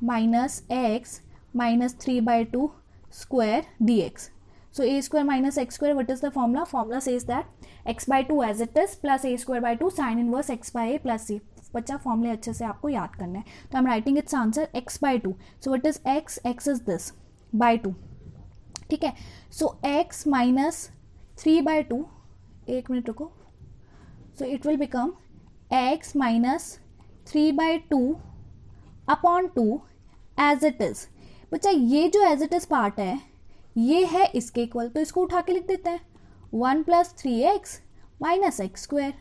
minus x -3/2 square dx. So a square minus x square, what is the formula? Formula says that x/2 as it is plus a²/2 sin inverse x by a plus c. बच्चा फॉर्मूले अच्छे से आपको याद करना है। तो I am writing its answer x/2. So what is x? x is this by 2। ठीक है, सो x -3/2, एक मिनट रुको, so it will become x -3/2 upon 2 as it is. बच्चा ये जो एज इट इज पार्ट है ये है इसके इक्वल, तो इसको उठा के लिख देते हैं 1 + 3x - x²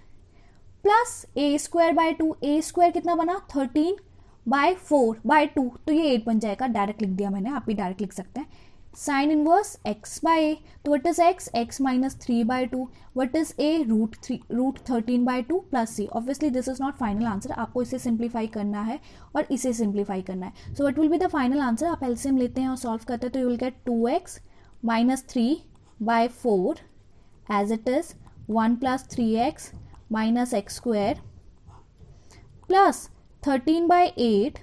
plus a²/2। a square कितना बना? 13/4/2, तो ये 8 बन जाएगा। डायरेक्ट लिख दिया मैंने, आप भी डायरेक्ट लिख सकते हैं। Sine inverse x by a, तो what is x? x -3/2। What is a? √13/2 plus c। Obviously this is not final answer, आपको इसे सिंप्लीफाई करना है और इसे सिंप्लीफाई करना है। So what will be the final answer? आप एलसीएम लेते हैं और सॉल्व करते हैं तो you will get 2x -3/4 as it is 1 + 3x -x² plus 13/8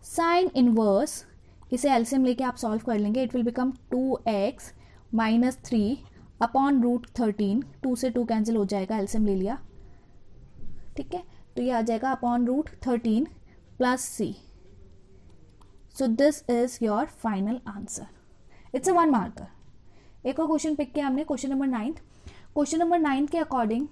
sine inverse, इसे एलसीएम लेके आप सॉल्व कर लेंगे। It will become 2x -3 upon √13, 2 से 2 कैंसिल हो जाएगा, एलसीएम ले लिया। ठीक है, तो ये आ जाएगा upon √13 plus c। So this is your final answer. It's a 1 marker. एक और क्वेश्चन पिक किया हमने, क्वेश्चन नंबर 9। क्वेश्चन नंबर 9 के according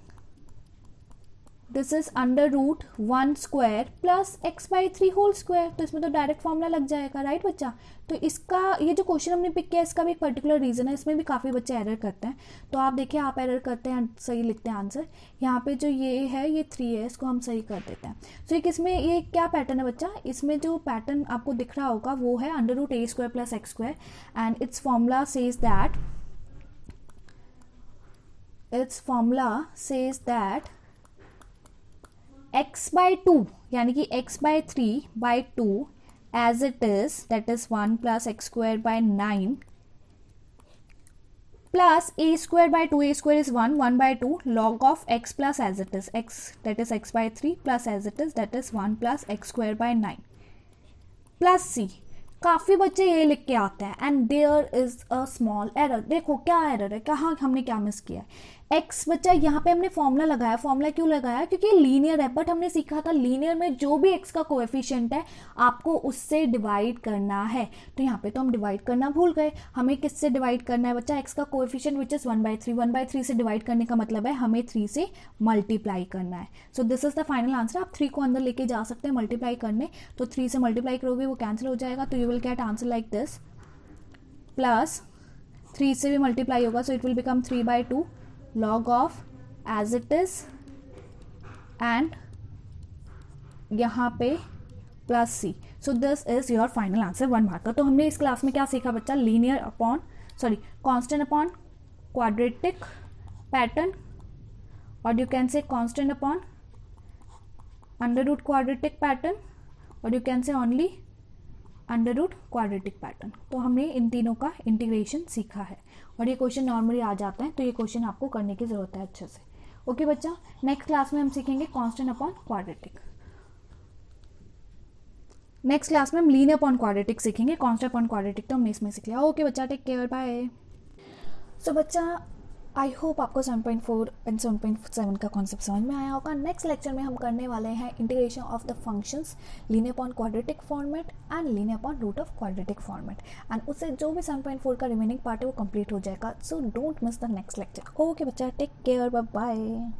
this is √1 square plus x/3 whole square, तो इसमें तो डायरेक्ट फॉर्मूला लग जाएगा, राइट बच्चा। तो इसका ये जो क्वेश्चन हमने पिक किया इसका भी एक पर्टिकुलर रीजन है, इसमें भी काफ़ी बच्चे एरर करते हैं। तो आप देखिए, आप एरर करते हैं, सही लिखते हैं आंसर। यहाँ पे जो ये है ये 3 है, इसको हम सही कर देते हैं। सो इसमें ये क्या पैटर्न है बच्चा? इसमें जो पैटर्न आपको दिख रहा होगा वो है √a² + x² and it's formula says that x/2 यानी कि x/3/2 as it is, that is 1 + x²/9 plus a²/2, a² is 1, 1/2 log of x plus as it is, x that is x/3 plus as it is, that is 1 + x²/9 plus c। काफ़ी बच्चे ये लिख के आते हैं and there is a small error. देखो क्या error है, कहाँ हमने क्या मिस किया है। एक्स बच्चा यहाँ पे हमने फॉर्मूला लगाया। फॉर्मूला क्यों लगाया? क्योंकि लीनियर है, बट हमने सीखा था लीनियर में जो भी एक्स का कोएफिशिएंट है आपको उससे डिवाइड करना है। तो यहाँ पे तो हम डिवाइड करना भूल गए। हमें किससे डिवाइड करना है बच्चा? एक्स का कोएफिशिएंट विच इज 1/3। 1/3 से डिवाइड करने का मतलब है हमें 3 से मल्टीप्लाई करना है। So this is the final answer. आप 3 को अंदर लेके जा सकते हैं मल्टीप्लाई करने, तो 3 से मल्टीप्लाई करोगे वो कैंसिल हो जाएगा, तो you will get answer like this. Plus 3 से भी मल्टीप्लाई होगा, so it will become 3/2 log of as it is and यहाँ पे plus c। So this is your final answer, 1 marker. तो हमने इस क्लास में क्या सीखा बच्चा? Linear upon constant upon quadratic pattern, और you can say constant upon under quadratic pattern, और you can say only under quadratic pattern. तो हमने इन तीनों का इंटीग्रेशन सीखा है और ये क्वेश्चन नॉर्मली आ जाते हैं, तो ये क्वेश्चन आपको करने की ज़रूरत है अच्छे से। ओके बच्चा, नेक्स्ट क्लास में हम सीखेंगे constant upon quadratic. Next class में हम लीनियर अपॉन क्वाड्रेटिक सीखेंगे। कांस्टेंट अपॉन क्वाड्रेटिक तो हमने इसमें सीख लिया। ओके बच्चा, टेक केयर, बाय। सो बच्चा, आई होप आपको 7.4 एंड 7.7 का कॉन्सेप्ट समझ में आया होगा। नेक्स्ट लेक्चर में हम करने वाले हैं integration of the functions linear upon quadratic format and linear upon root of quadratic format, and उससे जो भी 7.4 का रिमेनिंग पार्ट है वो कंप्लीट हो जाएगा। So don't miss the next lecture. Okay बच्चा, टेक केयर, बाय बाय।